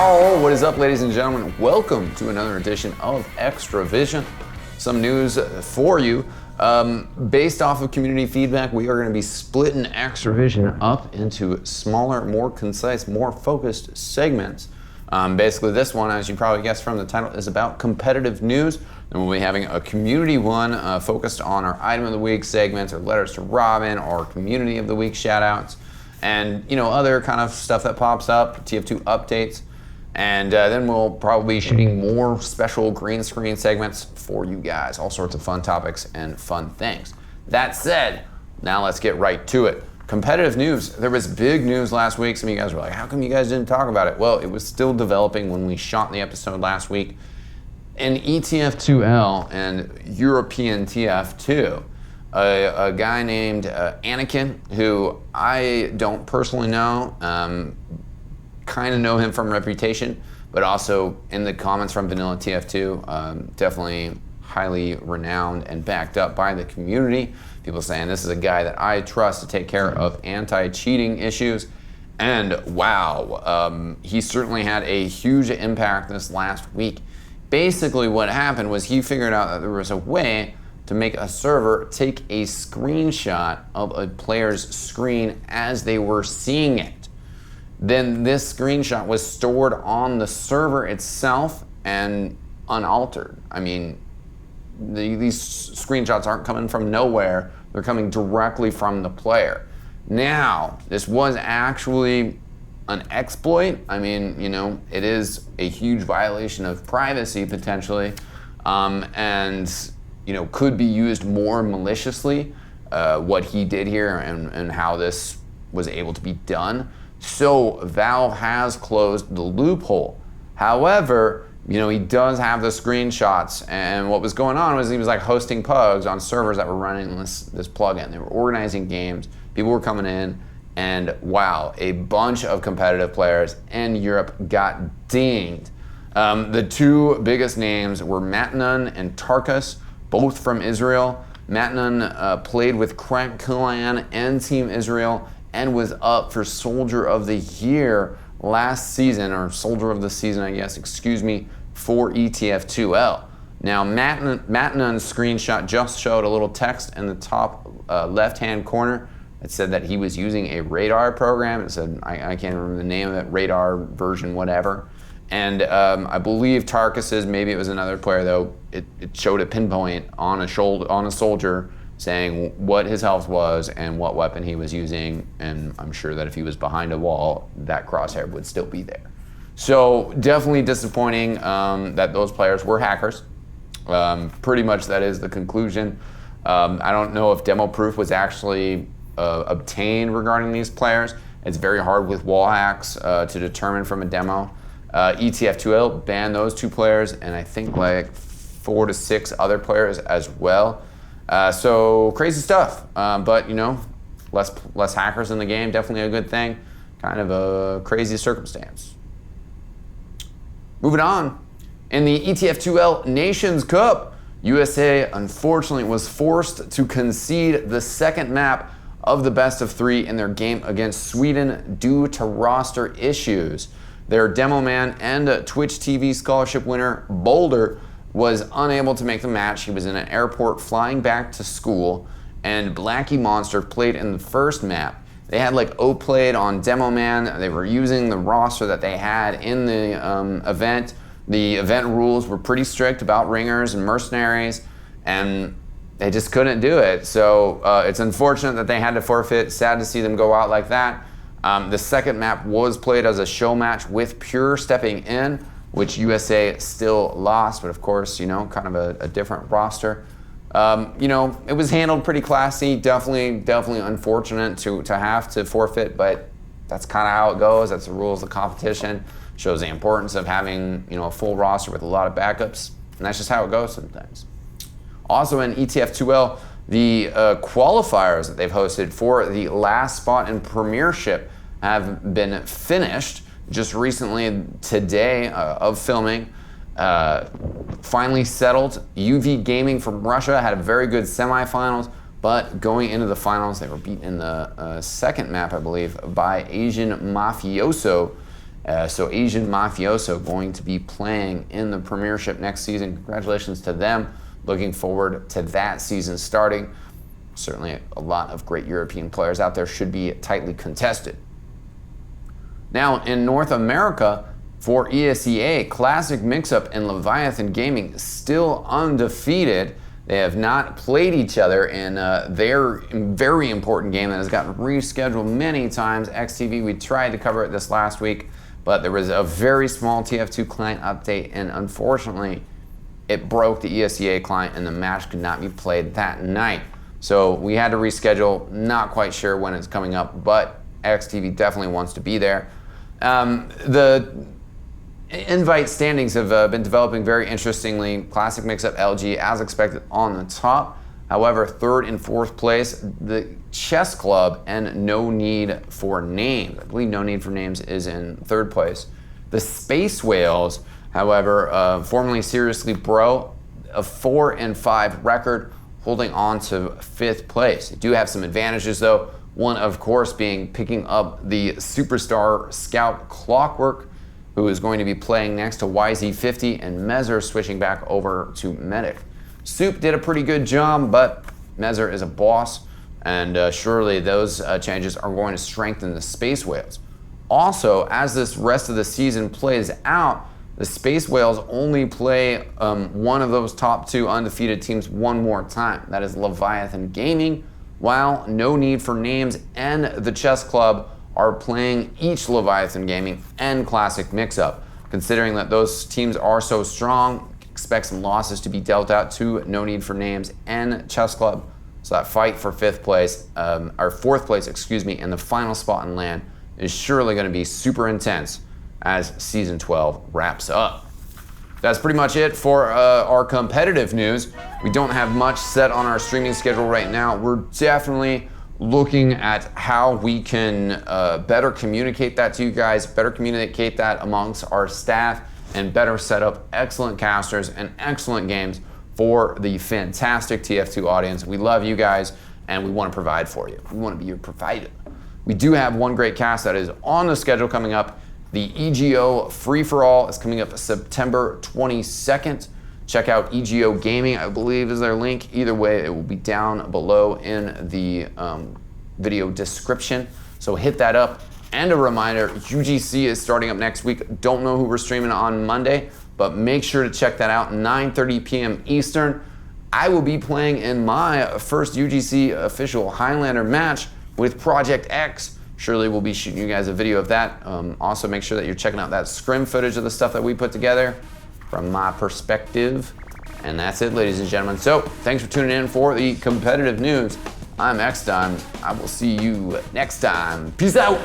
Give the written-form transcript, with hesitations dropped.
Yo, what is up, ladies and gentlemen? Welcome to another edition of eXtravision. Some news for you. Based off of community feedback, we are going to be splitting eXtravision up into smaller, more concise, more focused segments. Basically, this one, as you probably guessed from the title, is about competitive news. And we'll be having a community one focused on our item of the week segments, or letters to Robin, or community of the week shoutouts, and other kind of stuff that pops up, TF2 updates. And then we'll probably be shooting more special green screen segments for you guys, all sorts of fun topics and fun things. That said, now let's get right to it. Competitive news. There was big news last week. Some of you guys were like, how come you guys didn't talk about it? Well, it was still developing when we shot the episode last week. In ETF2L and European TF2, a guy named Anakin, who I don't personally know, kind of know him from reputation, but also in the comments from Vanilla TF2, definitely highly renowned and backed up by the community. People saying this is a guy that I trust to take care of anti-cheating issues. And wow, he certainly had a huge impact this last week. Basically what happened was he figured out that there was a way to make a server take a screenshot of a player's screen as they were seeing it. Then this screenshot was stored on the server itself and unaltered. I mean, these screenshots aren't coming from nowhere. They're coming directly from the player. Now, this was actually an exploit. I mean, it is a huge violation of privacy potentially, and could be used more maliciously, what he did here and how this was able to be done. So Valve has closed the loophole. However, he does have the screenshots, and what was going on was he was like hosting pugs on servers that were running this plugin. They were organizing games, people were coming in, and wow, a bunch of competitive players in Europe got dinged. The two biggest names were Matnan and Tarkus, both from Israel. Matnan played with Crack Clan and Team Israel and was up for Soldier of the Year last season, or Soldier of the Season, I guess, excuse me, for ETF2L. Now, Matnan's screenshot just showed a little text in the top left-hand corner. It said that he was using a radar program. It said, I can't remember the name of it, radar version whatever. And I believe Tarkus's, maybe it was another player though, it showed a pinpoint on a soldier saying what his health was and what weapon he was using, and I'm sure that if he was behind a wall, that crosshair would still be there. So definitely disappointing that those players were hackers. Pretty much that is the conclusion. I don't know if demo proof was actually obtained regarding these players. It's very hard with wall hacks to determine from a demo. ETF2L banned those two players, and I think like 4 to 6 other players as well. So crazy stuff, but less hackers in the game, definitely a good thing. Kind of a crazy circumstance. Moving on, in the ETF2L Nations Cup, USA unfortunately was forced to concede the second map of the best of 3 in their game against Sweden due to roster issues. Their demo man and Twitch TV scholarship winner, Boulder, was unable to make the match. He was in an airport flying back to school, and Blackie Monster played in the first map. They had like O-played on Demo Man. They were using the roster that they had in the event. The event rules were pretty strict about ringers and mercenaries, and they just couldn't do it. So it's unfortunate that they had to forfeit. Sad to see them go out like that. The second map was played as a show match with Pure stepping in, which USA still lost, but of course, kind of a different roster. It was handled pretty classy. Definitely unfortunate to have to forfeit, but that's kind of how it goes. That's the rules of the competition. Shows the importance of having a full roster with a lot of backups, and that's just how it goes sometimes. Also in ETF2L, the qualifiers that they've hosted for the last spot in Premiership have been finished just recently today of filming. Finally settled. UV Gaming from Russia had a very good semifinals, but going into the finals, they were beaten in the second map, I believe, by Asian Mafioso. So Asian Mafioso going to be playing in the Premiership next season. Congratulations to them. Looking forward to that season starting. Certainly a lot of great European players out there, should be tightly contested. Now in North America, for ESEA, Classic Mix-Up and Leviathan Gaming still undefeated. They have not played each other in their very important game that has gotten rescheduled many times. eXtv, we tried to cover it this last week, but there was a very small TF2 client update, and unfortunately, it broke the ESEA client and the match could not be played that night. So we had to reschedule, not quite sure when it's coming up, but eXtv definitely wants to be there. The invite standings have been developing very interestingly. Classic Mix-Up LG, as expected, on the top. However, third and fourth place, the Chess Club and No Need for Names. I believe No Need for Names is in third place. The Space Whales, however, formerly Seriously Bro, a 4-5 record, holding on to fifth place. They do have some advantages though. One, of course, being picking up the Superstar Scout Clockwork, who is going to be playing next to YZ50, and Mezzer switching back over to Medic. Soup did a pretty good job, but Mezzer is a boss, and surely those changes are going to strengthen the Space Whales. Also, as this rest of the season plays out, the Space Whales only play one of those top two undefeated teams one more time. That is Leviathan Gaming, while No Need for Names and the Chess Club are playing each Leviathan Gaming and Classic Mix-Up. Considering that those teams are so strong, expect some losses to be dealt out to No Need for Names and Chess Club. So that fight for fourth place, and the final spot in LAN is surely going to be super intense as Season 12 wraps up. That's pretty much it for our competitive news. We don't have much set on our streaming schedule right now. We're definitely looking at how we can better communicate that to you guys, better communicate that amongst our staff, and better set up excellent casters and excellent games for the fantastic TF2 audience. We love you guys, and we want to provide for you. We want to be your provider. We do have one great cast that is on the schedule coming up. The EGO Free-for-All is coming up September 22nd. Check out EGO Gaming, I believe is their link. Either way, it will be down below in the video description. So hit that up. And a reminder, UGC is starting up next week. Don't know who we're streaming on Monday, but make sure to check that out, 9:30 p.m. Eastern. I will be playing in my first UGC official Highlander match with Project X. Surely we'll be shooting you guys a video of that. Also, make sure that you're checking out that scrim footage of the stuff that we put together from my perspective. And that's it, ladies and gentlemen. So thanks for tuning in for the competitive news. I'm eXtime. I will see you next time. Peace out.